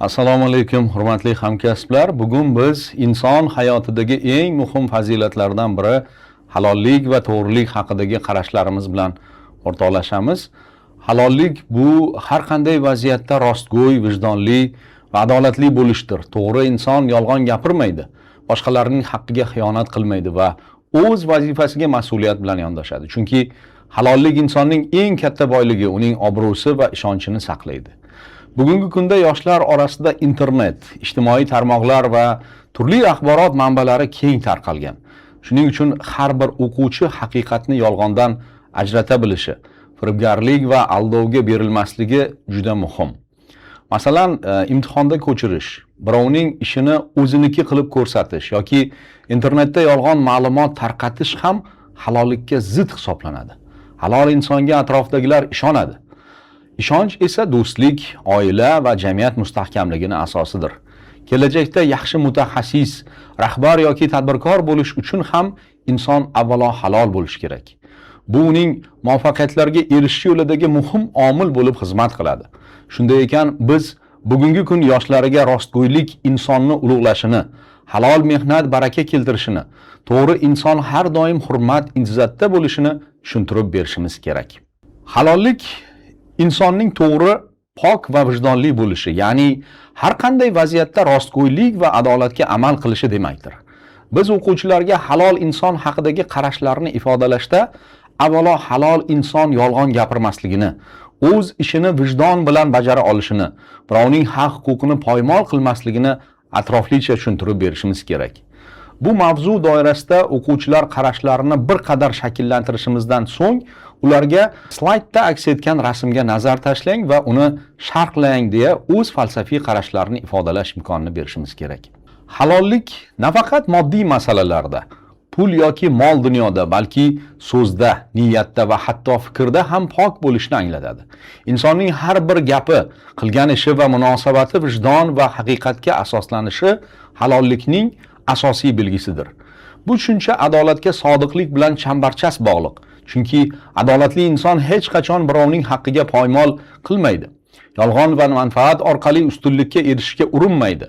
Assalomu alaykum, hurmatli hamkasblar. Bugun biz inson hayotidagi eng muhim fazilatlardan biri halollik va to'g'rilik haqidagi qarashlarimiz bilan o'rtoqlashamiz. Halollik bu har qanday vaziyatda rostgo'y, vijdonli va adolatli bo'lishdir. To'g'ri inson yolg'on gapirmaydi, boshqalarning haqqiga xiyonat qilmaydi va o'z vazifasiga mas'uliyat bilan yondashadi. Chunki halollik insonning eng katta boyligi, uning obro'si va ishonchini saqlaydi. Bugungi kunda yoshlar orasida internet, ijtimoiy tarmoqlar va turli axborot manbalari keng tarqalgan. Shuning uchun har bir o'quvchi haqiqatni yolg'ondan ajrata bilishi, firibgarlik va aldovga berilmasligi juda muhim. Masalan, imtihonda ko'chirish, birovning ishini o'ziniki qilib ko'rsatish yoki internetda yolg'on ma'lumot tarqatish ham halollikka zid hisoblanadi. Halol insonga atrofdagilar ishonadi. Ishonch esa do'stlik, oila va jamiyat mustahkamligining asosidir. Kelajakda yaxshi mutaxassis, rahbar yoki tadbirkor bo'lish uchun ham inson avvalo halol bo'lishi kerak. Bu uning muvaffaqiyatlarga erishish yo'lidagi muhim omil bo'lib xizmat qiladi. Shunday ekan, biz bugungi kun yoshlariga rostgo'ylik insonni ulug'lashini, halol mehnat baraka keltirishini, to'g'ri inson har doim hurmat, izzatda bo'lishini tushuntirib berishimiz kerak. Halollik insonning to'g'ri, pok va vijdonli bo'lishi, ya'ni har qanday vaziyatda rostgo'ylik va adolatga amal qilishi demakdir. Biz o'quvchilarga halol inson haqidagi qarashlarni ifodalashda avvalo halol inson yolg'on gapirmasligini, o'z ishini vijdon bilan bajara olishini, birovning haq-huquqini poymol qilmasligini atroflicha tushuntirib berishimiz kerak. Bu mavzu doirasida o'quvchilar qarashlarini bir qadar shakllantirishimizdan so'ng ularga slaydda aks etgan rasmga nazar tashlang va uni sharhlang deya o'z falsafiy qarashlarini ifodalash imkonini berishimiz kerak. Halollik nafaqat moddiy masalalarda, pul yoki mol dunyoda, balki so'zda, niyatda va hatto fikrda ham pok bo'lishni anglatadi. Insonning har bir gapi, qilgan ishi va munosabati vijdon va haqiqatga asoslanishi halollikning asosiy belgisidir. Bu tushuncha adolatga sodiqlik bilan chambarchas bog'liq. Chunki adolatli inson hech qachon birovning haqqiga poymol qilmaydi. Yolg'on va manfaat orqali ustunlikka erishishga urinmaydi.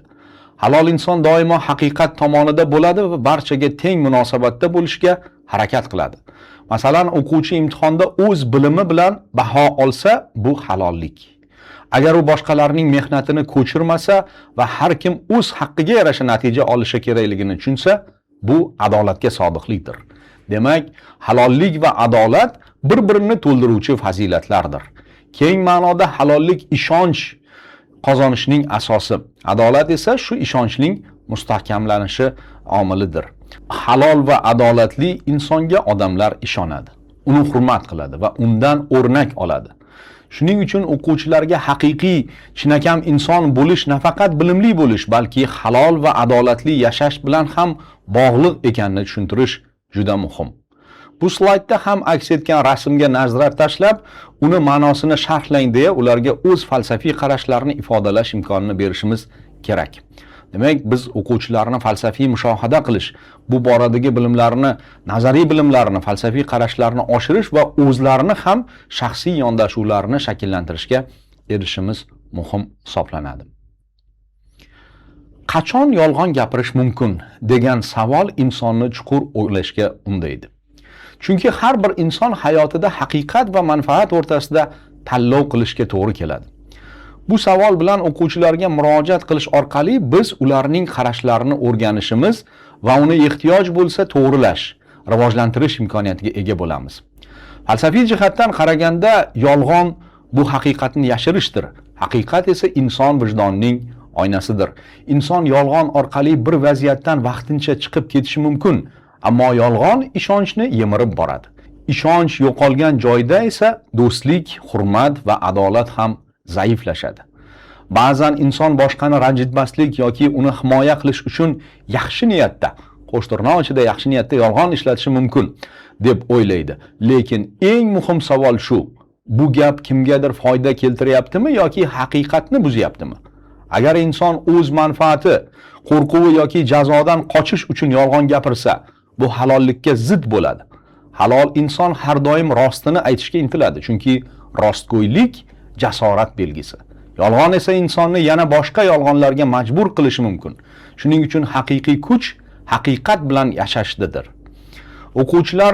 Halol inson doimo haqiqat tomonida bo'ladi va barchaga teng munosabatda bo'lishga harakat qiladi. Masalan, o'quvchi imtihonda o'z bilimi bilan baho olsa, bu halollik. Agar u boshqalarning mehnatini ko'chirmasa va har kim o'z haqqiga yarasha natija olishi kerakligini tushunsa, bu adolatga sodiqlikdir. Demak, halollik va adolat bir-birini to'ldiruvchi fazilatlardir. Keng ma'noda halollik ishonch qozonishning asosi, adolat esa shu ishonchning mustahkamlanishi omilidir. Halol va adolatli insonga odamlar ishonadi, uni hurmat qiladi va undan o'rnak oladi. Shuning uchun o'quvchilarga haqiqiy, chinakam inson bo'lish nafaqat bilimli bo'lish, balki halol va adolatli yashash bilan ham bog'liq ekanini tushuntirish juda muhim. Bu slaydda ham aks etgan rasmga nazar tashlab, uni ma'nosini sharhlang deya ularga o'z falsafiy qarashlarini ifodalash imkonini berishimiz kerak. Demak, biz o'quvchilarni falsafiy mushohada qilish, bu boradagi bilimlarini, nazariy bilimlarini, falsafiy qarashlarni oshirish va o'zlarini ham shaxsiy yondashuvlarini shakllantirishga erishimiz muhim hisoblanadi. Qachon yolg'on gapirish mumkin degan savol insonni chuqur o'ylashga undaydi. Chunki har bir inson hayotida haqiqat va manfaat o'rtasida tanlov qilishga to'g'ri keladi. Bu savol bilan o'quvchilarga murojaat qilish orqali biz ularning qarashlarini o'rganishimiz va uni ehtiyoj bo'lsa to'g'rilash, rivojlantirish imkoniyatiga ega bo'lamiz. Falsafiy jihatdan qaraganda yolg'on bu haqiqatni yashirishdir. Haqiqat esa inson vijdonining oynasidir. Inson yolg'on orqali bir vaziyatdan vaqtincha chiqib ketishi mumkin, ammo yolg'on ishonchni yemirib boradi. Ishonch yo'qolgan joyda esa do'stlik, hurmat va adolat ham zaiflashadi. Ba'zan inson boshqani ranjitmaslik yoki uni himoya qilish uchun yaxshi niyatda, qo'shtirnoq ichida yaxshi niyatda yolg'on ishlatishi mumkin deb o'ylaydi. Lekin eng muhim savol shu: bu gap kimgadir foyda keltiryaptimi yoki haqiqatni buzyaptimi? Agar inson o'z manfaati, qo'rquvi yoki jazodan qochish uchun yolg'on gapirsa, bu halollikka zid bo'ladi. Halol inson har doim rostini aytishga intiladi, chunki rostgo'ylik jasorat belgisi. Yolg'on esa insonni yana boshqa yolg'onlarga majbur qilishi mumkin. Shuning uchun haqiqiy kuch haqiqat bilan yashashdadir. O'quvchilar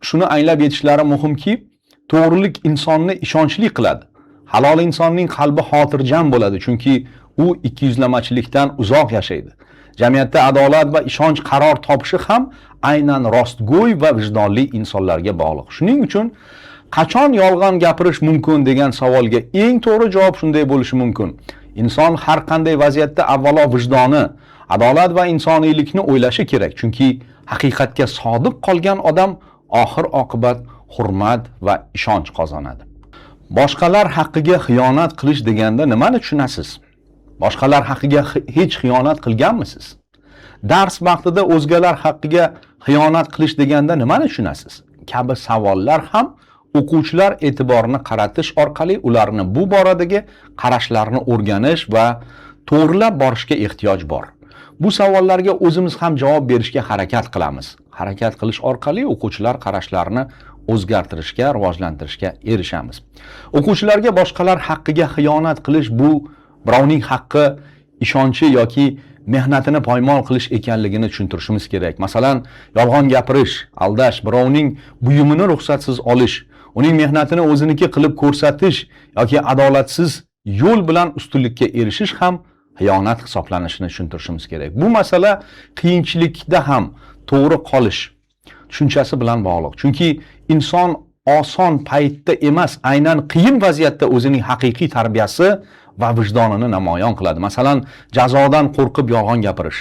shuni anglab yetishlari muhimki, to'g'rilik insonni ishonchli qiladi. Halol insonning qalbi xotirjam bo'ladi, chunki u ikkiyuzlamachilikdan uzoq yashaydi. Jamiyatda adolat va ishonch qaror topishi ham aynan rostgo'y va vijdonli insonlarga bog'liq. Shuning uchun qachon yolg'on gapirish mumkin degan savolga eng to'g'ri javob shunday bo'lishi mumkin. Inson har qanday vaziyatda avvalo vijdoni, adolat va insoniylikni o'ylashi kerak, chunki haqiqatga sodiq qolgan odam oxir oqibat hurmat va ishonch qozonadi. Boshqalar haqqiga xiyonat qilish deganda nimani tushunasiz? Boshqalar haqqiga hech xiyonat qilganmisiz? Dars vaqtida o'zgalar haqqiga xiyonat qilish deganda nimani tushunasiz? Kabi savollar ham o'quvchilar e'tiborini qaratish orqali ularni bu boradagi qarashlarini o'rganish va to'g'rilab borishga ehtiyoj bor. Bu savollarga o'zimiz ham javob berishga harakat qilamiz. Harakat qilish orqali o'quvchilar qarashlarini o'zgartirishga, rivojlantirishga erishamiz. O'quvchilarga boshqalar haqqiga xiyonat qilish bu birovning haqqi, ishonchi yoki mehnatini poymol qilish ekanligini tushuntirishimiz kerak. Masalan, yolg'on gapirish, aldash, birovning buyumini ruxsatsiz olish, uning mehnatini o'ziniki qilib ko'rsatish yoki adolatsiz yo'l bilan ustunlikka erishish ham xiyonat hisoblanishini tushuntirishimiz kerak. Bu masala qiyinchilikda ham to'g'ri qolish tushunchasi bilan bog'liq. Chunki inson oson paytda emas, aynan qiyin vaziyatda o'zining haqiqiy tarbiyasi va vijdonini namoyon qiladi. Masalan, jazodan qo'rqib yolg'on gapirish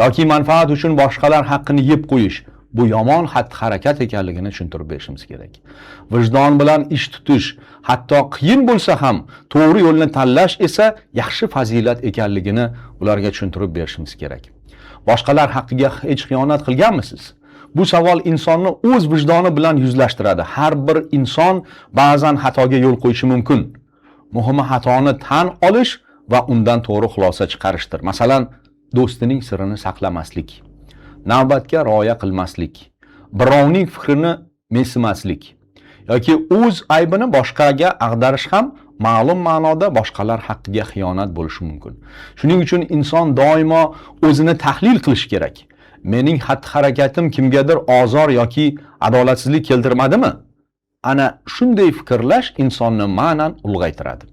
yoki manfaat uchun boshqalar haqqini yeb qo'yish bu yomon xatti-harakat ekanligini tushuntirib berishimiz kerak. Vijdon bilan ish tutish, hatto qiyin bo'lsa ham to'g'ri yo'lni tanlash esa yaxshi fazilat ekanligini ularga tushuntirib berishimiz kerak. Boshqalar haqqiga hech xiyonat qilganmisiz? Bu savol insonni o'z vijdoni bilan yuzlashtiradi. Har bir inson ba'zan xatoga yo'l qo'yishi mumkin. Muhimi xatoni tan olish va undan to'g'ri xulosa chiqarishdir. Masalan, do'stining sirini saqlamaslik, navbatga rioya qilmaslik, birovning fikrini mensimaslik yoki o'z aybini boshqaga ag'darish ham ma'lum ma'noda boshqalar haqqiga xiyonat bo'lishi mumkin. Shuning uchun inson doimo o'zini tahlil qilish kerak. Mening xatti-harakatim kimgadir ozor yoki adolatsizlik keltirmadimi? Ana shunday fikrlash insonni ma'nan ulg'aytiradi.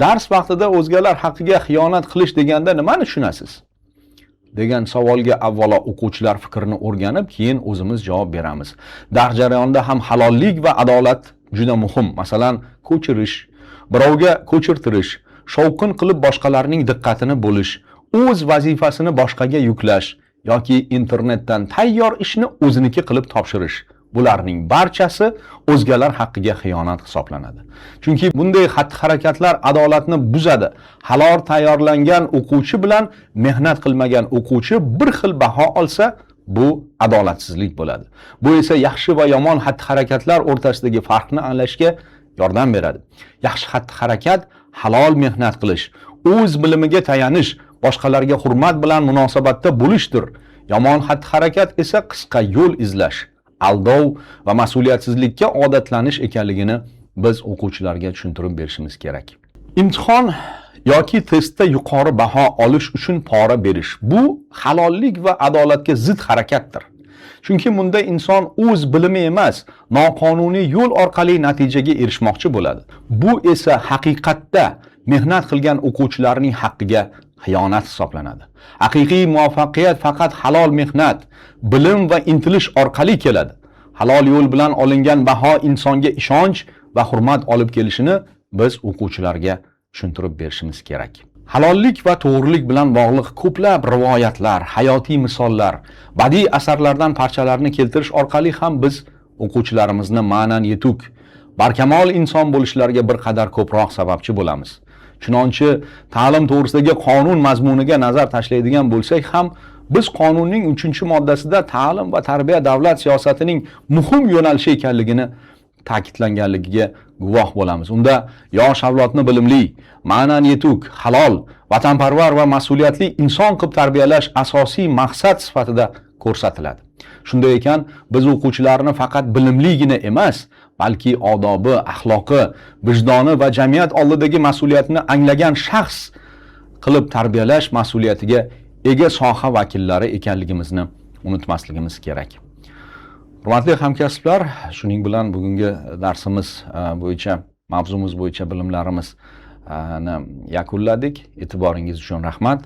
Dars vaqtida o'zgalar haqqiga xiyonat qilish deganda nimani tushunasiz? degan savolga avvalo o'quvchilar fikrini o'rganib, keyin o'zimiz javob beramiz. Dars jarayonida ham halollik va adolat juda muhim. Masalan, ko'chirish, birovga ko'chirtirish, shovqin qilib boshqalarning diqqatini bo'lish, o'z vazifasini boshqaga yuklash yoki internetdan tayyor ishni o'ziniki qilib topshirish. Bularning barchasi o'zgalar haqqiga xiyonat hisoblanadi. Chunki bunday xatti-harakatlar adolatni buzadi. Halol tayyorlangan o'quvchi bilan mehnat qilmagan o'quvchi bir xil baho olsa, bu adolatsizlik bo'ladi. Bu esa yaxshi va yomon xatti-harakatlar o'rtasidagi farqni anglashga yordam beradi. Yaxshi xatti-harakat halol mehnat qilish, o'z bilimiga tayanish, boshqalarga hurmat bilan munosabatda bo'lishdir. Yomon xatti-harakat esa qisqa yo'l izlash, aldov va mas'uliyatsizlikka odatlanish ekanligini biz o'quvchilarga tushuntirib berishimiz kerak. Imtihon yoki testda yuqori baho olish uchun pora berish bu halollik va adolatga zid harakatdir. Chunki bunda inson o'z bilimi emas, noqonuniy yo'l orqali natijaga erishmoqchi bo'ladi. Bu esa haqiqatda mehnat qilgan o'quvchilarning haqqiga xiyonat hisoblanadi. Haqiqiy muvaffaqiyat faqat halol mehnat, bilim va intilish orqali keladi. Halol yo'l bilan olingan baho insonga ishonch va hurmat olib kelishini biz o'quvchilarga tushuntirib berishimiz kerak. Halollik va to'g'rilik bilan bog'liq ko'plab rivoyatlar, hayotiy misollar, badiiy asarlardan parchalarni keltirish orqali ham biz o'quvchilarimizni ma'nan yetuk, barkamol inson bo'lishlariga bir qadar ko'proq sababchi bo'lamiz. Chunonchi ta'lim to'g'risidagi qonun mazmuniga nazar tashlaydigan bo'lsak ham, biz qonunning 3-moddasida ta'lim va tarbiya davlat siyosatining muhim yo'nalishi ekanligini ta'kidlanganligiga guvoh bo'lamiz. Unda yosh avlodni bilimli, ma'nan yetuk, halol, vatanparvar va mas'uliyatli inson qilib tarbiyalash asosiy maqsad sifatida ko'rsatiladi. Shunday ekan, biz o'quvchilarni faqat bilimligina emas, balki odobi, axloqi, vijdoni va jamiyat oldidagi mas'uliyatni anglagan shaxs qilib tarbiyalash mas'uliyatiga ega soha vakillari ekanligimizni unutmasligimiz kerak. Hurmatli hamkasblar, shuning bilan bugungi darsimiz bo'yicha, mavzumiz bo'yicha bilimlarimizni yakunladik. E'tiboringiz uchun rahmat.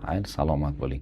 Xayr, salomat bo'ling.